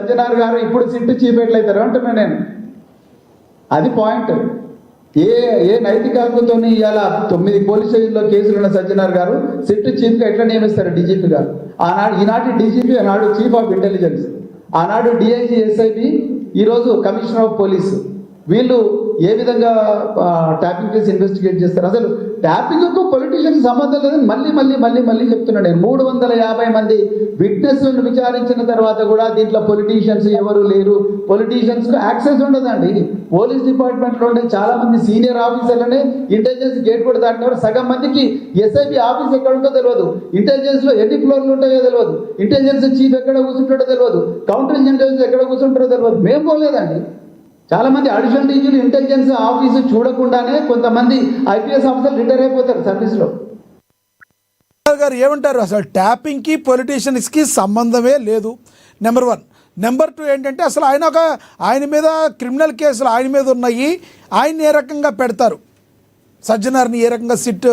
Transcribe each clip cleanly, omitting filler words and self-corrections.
సజ్జనార్ గారు ఇప్పుడు SIT chief ఎట్లయితారు అంటున్నా నేను. అది పాయింట్. ఏ నైతిక హక్కుతో ఇవాళ 9 పోలీస్ స్టేషన్లో కేసులు ఉన్న సజ్జనార్ గారు సిట్ చీఫ్గా ఎట్లా నియమిస్తారు డీజీపీ గారు? ఈనాటి డీజీపీ, ఆనాడు చీఫ్ ఆఫ్ ఇంటెలిజెన్స్, ఆనాడు డిఐజీ, ఎస్ఐబి, ఈరోజు కమిషనర్ ఆఫ్ పోలీసు. వీళ్ళు ఏ విధంగా ట్యాపింగ్ కేసు ఇన్వెస్టిగేట్ చేస్తారు? అసలు ట్యాపింగ్కు పొలిటీషియన్స్ సంబంధం లేదని మళ్ళీ చెప్తున్నాను నేను. 350 మంది విట్నెస్లను విచారించిన తర్వాత కూడా దీంట్లో పొలిటీషియన్స్ ఎవరు లేరు. పొలిటీషియన్స్కు యాక్సెస్ ఉండదండి. పోలీస్ డిపార్ట్మెంట్లో ఉండే చాలా మంది సీనియర్ ఆఫీసర్లనే ఇంటెలిజెన్స్ గేట్ కూడా దాటినారు. సగం మందికి ఎస్ఐబి ఆఫీస్ ఎక్కడ ఉందో తెలియదు, ఇంటెలిజెన్స్లో ఎన్ని ఫ్లోర్లు ఉంటాయో తెలియదు, ఇంటెలిజెన్స్ చీఫ్ ఎక్కడ కూర్చుంటాడో తెలియదు, కౌంటర్ ఇంటెలిజెన్స్ ఎక్కడ కూర్చుంటారో తెలియదు. మేము పోలేదండి. చాలా మంది అడిషనల్ డీజీలు ఇంటెలిజెన్స్ ఆఫీసు చూడకుండానే కొంతమంది ఐపీఎస్ ఆఫీసర్లు రిటైర్ అయిపోతారు సర్వీస్లో. గారు ఏమంటారు? అసలు ట్యాపింగ్కి పొలిటీషియన్స్కి సంబంధమే లేదు, నెంబర్ 1. నెంబర్ 2 ఏంటంటే అసలు ఆయన మీద క్రిమినల్ కేసులు ఆయన మీద ఉన్నాయి. ఆయన ఏ రకంగా పెడతారు? సజ్జనార్ని ఏ రకంగా సిట్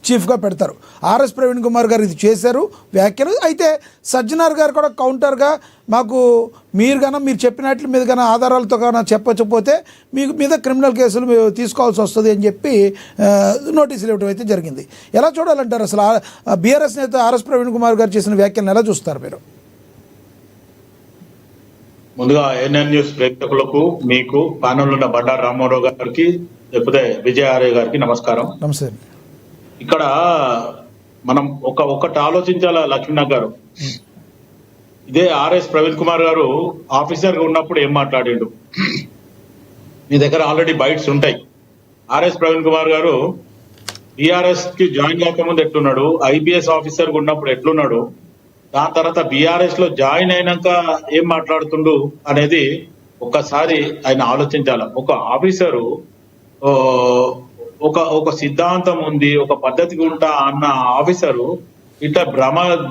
చీఫ్గా పెడతారు? ఆర్ఎస్ ప్రవీణ్ కుమార్ గారు ఇది చేశారు వ్యాఖ్యలు. అయితే సజ్జనార్ గారు కూడా కౌంటర్గా మీరు చెప్పినట్లు మీద కానీ ఆధారాలతో కానీ చెప్పకపోతే మీకు మీద క్రిమినల్ కేసులు తీసుకోవాల్సి వస్తుంది అని చెప్పి నోటీసులు ఇవ్వడం అయితే జరిగింది. ఎలా చూడాలంటారు అసలు బీఆర్ఎస్ నేత ఆర్ఎస్ ప్రవీణ్ కుమార్ గారు చేసిన వ్యాఖ్యలను ఎలా చూస్తారు మీరు? ముందుగా ఏఎన్ఎన్ న్యూస్ ప్రేక్షకులకు, మీకు ప్యానెల్ ఉన్న బండారు రామారావు గారికి, లేకపోతే విజయ ఆర్య గారికి నమస్కారం. నమస్తే. ఇక్కడ మనం ఒకటి ఆలోచించాల లక్ష్మీనాథ్ గారు. ఇదే ఆర్ఎస్ ప్రవీణ్ కుమార్ గారు ఆఫీసర్ గా ఉన్నప్పుడు ఏం మాట్లాడిండు? మీ దగ్గర ఆల్రెడీ బైట్స్ ఉంటాయి. ఆర్ఎస్ ప్రవీణ్ కుమార్ గారు బీఆర్ఎస్ కి జాయిన్ కాకముందు ఎట్లున్నాడు, ఐపీఎస్ ఆఫీసర్ గా ఉన్నప్పుడు ఎట్లున్నాడు, దాని తర్వాత బీఆర్ఎస్ లో జాయిన్ అయినాక ఏం మాట్లాడుతుండు అనేది ఒక్కసారి ఆయన ఆలోచించాల. ఒక ఆఫీసరు ఒక సిద్ధాంతం ఉంది, ఒక పద్ధతిగా ఉంటా అన్న ఆఫీసరు ఇట్లా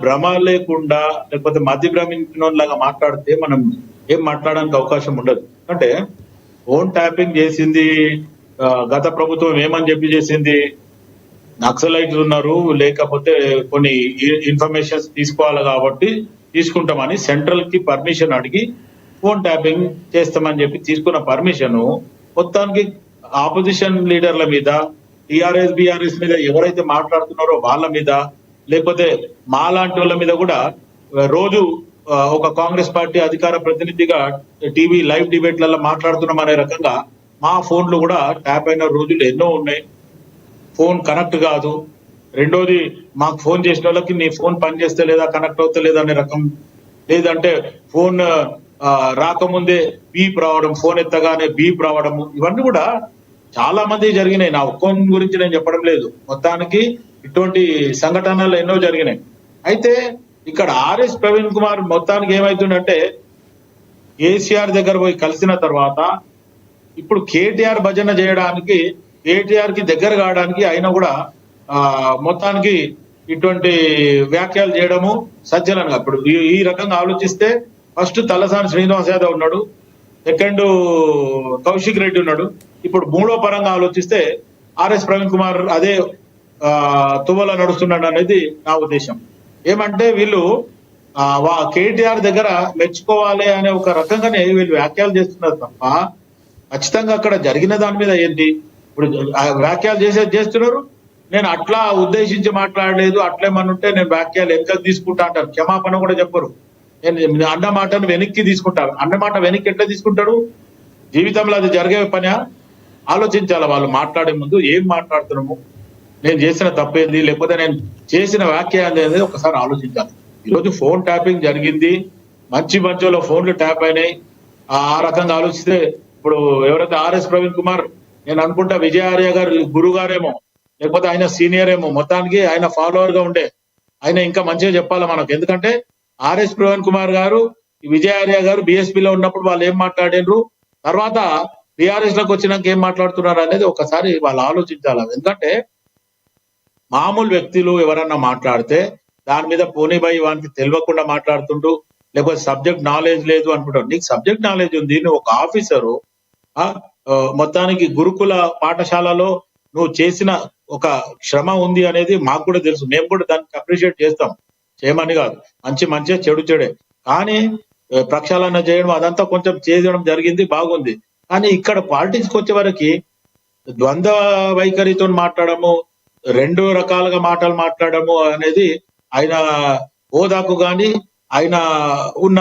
భ్రమ లేకుండా లేకపోతే మధ్య భ్రమించిన లాగా మాట్లాడితే మనం ఏం మాట్లాడడానికి అవకాశం ఉండదు. అంటే ఫోన్ ట్యాపింగ్ చేసింది గత ప్రభుత్వం ఏమని చెప్పి చేసింది? నక్సలైట్లు ఉన్నారు, లేకపోతే కొన్ని ఇన్ఫర్మేషన్స్ తీసుకోవాలి కాబట్టి తీసుకుంటామని సెంట్రల్ కి పర్మిషన్ అడిగి ఫోన్ ట్యాపింగ్ చేస్తామని చెప్పి తీసుకున్న పర్మిషన్ మొత్తానికి ఆపోజిషన్ లీడర్ల మీద, టీఆర్ఎస్ బీఆర్ఎస్ మీద ఎవరైతే మాట్లాడుతున్నారో వాళ్ళ మీద, లేకపోతే మా లాంటి వాళ్ళ మీద కూడా రోజు ఒక కాంగ్రెస్ పార్టీ అధికార ప్రతినిధిగా టీవీ లైవ్ డిబేట్లలో మాట్లాడుతున్నాం అనే రకంగా మా ఫోన్లు కూడా ట్యాప్ అయిన రోజులు ఎన్నో ఉన్నాయి. ఫోన్ కనెక్ట్ కాదు. రెండోది, మాకు ఫోన్ చేసిన వాళ్ళకి నీ ఫోన్ పనిచేస్తే లేదా, కనెక్ట్ అవుతా లేదా అనే రకం, లేదంటే ఫోన్ రాకముందే బీప్ రావడం, ఫోన్ ఎత్తగానే బీప్ రావడము, ఇవన్నీ కూడా చాలా మంది జరిగినాయి. నా ఒక్కొక్క గురించి నేను చెప్పడం లేదు, మొత్తానికి ఇటువంటి సంఘటనలు ఎన్నో జరిగినాయి. అయితే ఇక్కడ ఆర్ఎస్ ప్రవీణ్ కుమార్ మొత్తానికి ఏమైతుందంటే కేసీఆర్ దగ్గర పోయి కలిసిన తర్వాత ఇప్పుడు కేటీఆర్ భజన చేయడానికి, కేటీఆర్ కి దగ్గర కావడానికి ఆయన కూడా మొత్తానికి ఇటువంటి వ్యాఖ్యలు చేయడము సజ్జనంగా. ఇప్పుడు ఈ రకంగా ఆలోచిస్తే ఫస్ట్ తలసాని శ్రీనివాస్ యాదవ్ ఉన్నాడు, సెకండ్ కౌశిక్ రెడ్డి ఉన్నాడు, ఇప్పుడు మూడో పరంగా ఆలోచిస్తే ఆర్ఎస్ ప్రవీణ్ కుమార్ అదే తువ్వల నడుస్తున్నాడు అనేది నా ఉద్దేశం. ఏమంటే వీళ్ళు కేటీఆర్ దగ్గర మెచ్చుకోవాలి అనే ఒక రకంగానే వీళ్ళు వ్యాఖ్యలు చేస్తున్నారు తప్ప ఖచ్చితంగా అక్కడ జరిగిన దాని మీద ఏంటి ఇప్పుడు వ్యాఖ్యలు చేస్తున్నారు. నేను అట్లా ఉద్దేశించి మాట్లాడలేదు, అట్లేమనుంటే నేను వ్యాఖ్యలు వెనక్కి తీసుకుంటా అంటారు. క్షమాపణ కూడా చెప్పరు. నేను అన్న మాటను వెనక్కి తీసుకుంటాను. అన్న మాట వెనక్కి ఎట్లా తీసుకుంటాడు? జీవితంలో అది జరిగే పని ఆలోచించాలి. వాళ్ళు మాట్లాడే ముందు ఏం మాట్లాడుతున్నాము, నేను చేసిన తప్పేంది, లేకపోతే నేను చేసిన వ్యాఖ్య అనేది ఒకసారి ఆలోచించాలి. ఈరోజు ఫోన్ ట్యాపింగ్ జరిగింది, మంచి వాళ్ళ ఫోన్లు ట్యాప్ అయినాయి. ఆ రకంగా ఆలోచిస్తే ఇప్పుడు ఎవరైతే ఆర్ఎస్ ప్రవీణ్ కుమార్, నేను అనుకుంటా విజయ ఆర్య గారు గురువు గారేమో, లేకపోతే ఆయన సీనియర్ ఏమో, మొత్తానికి ఆయన ఫాలోవర్ గా ఉండే ఆయన ఇంకా మంచిగా చెప్పాలి మనకు. ఎందుకంటే ఆర్ఎస్ ప్రవీణ్ కుమార్ గారు, విజయ ఆర్య గారు బీఎస్పీలో ఉన్నప్పుడు వాళ్ళు ఏం మాట్లాడినరు, తర్వాత బీఆర్ఎస్ లోకి వచ్చినాక ఏం మాట్లాడుతున్నారు అనేది ఒకసారి వాళ్ళు ఆలోచించాలి. ఎందుకంటే మామూలు వ్యక్తులు ఎవరన్నా మాట్లాడితే దాని మీద పోనీబాయి వానికి తెలియకుండా మాట్లాడుతుంటూ, లేకపోతే సబ్జెక్ట్ నాలెడ్జ్ లేదు అనుకుంటారు. నీకు సబ్జెక్ట్ నాలెడ్జ్ ఉంది, నువ్వు ఒక ఆఫీసరు, మొత్తానికి గురుకుల పాఠశాలలో నువ్వు చేసిన ఒక శ్రమ ఉంది అనేది మాకు కూడా తెలుసు. మేము కూడా దానికి అప్రిషియేట్ చేస్తాం, చేయమని కాదు, మంచిగా చెడు చెడే. కానీ ప్రక్షాళన చేయడం అదంతా కొంచెం చేయడం జరిగింది, బాగుంది. కానీ ఇక్కడ పాలిటిక్స్ వచ్చే వరకు ద్వంద్వ వైఖరితో మాట్లాడము, రెండు రకాలుగా మాటలు మాట్లాడము అనేది ఆయన హోదాకు గాని ఆయన ఉన్న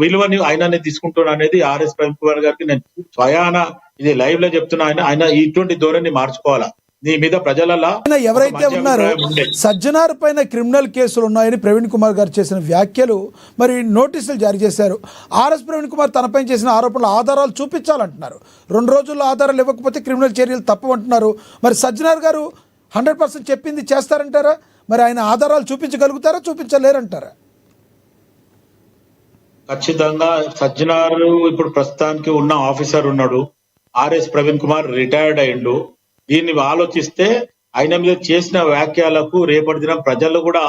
విలువని ఆయననే తీసుకుంటున్నా అనేది ఆర్ఎస్ ప్రవీణ్ కుమార్ గారికి నేను స్వయాన ఇది లైవ్ లో చెప్తున్నా. ఆయన ఇటువంటి ధోరణి మార్చుకోవాలా. నీ మీద ప్రజలలో ఆయన ఎవరైతే ఉన్నారో సజ్జనార్ పైన క్రిమినల్ కేసులు ఉన్నాయని ప్రవీణ్ కుమార్ గారు చేసిన వ్యాఖ్యలు మరి నోటీసులు జారీ చేశారు. ఆర్ఎస్ ప్రవీణ్ కుమార్ తనపైన చేసిన ఆరోపణలు ఆధారాలు చూపించాలంటున్నారు. 2 రోజుల్లో ఆధారాలు ఇవ్వకపోతే క్రిమినల్ చర్యలు తప్పవంటున్నారు. మరి సజ్జనార్ గారు 100% చెప్పింది చేస్తారంటారా? మరి ఆయన ఆధారాలు చూపించగలుగుతారా, చూపించలేరంటారా? ఖచ్చితంగా సజ్జనారు ఇప్పుడు ప్రస్తుతానికి ఉన్న ఆఫీసర్ ఉన్నాడు, ఆర్ఎస్ ప్రవీణ్ కుమార్ రిటైర్డ్ అయిండు. దీన్ని ఆలోచిస్తే ఆయన మీద చేసిన వ్యాఖ్యలకు రేపటి దినం ప్రజలు కూడా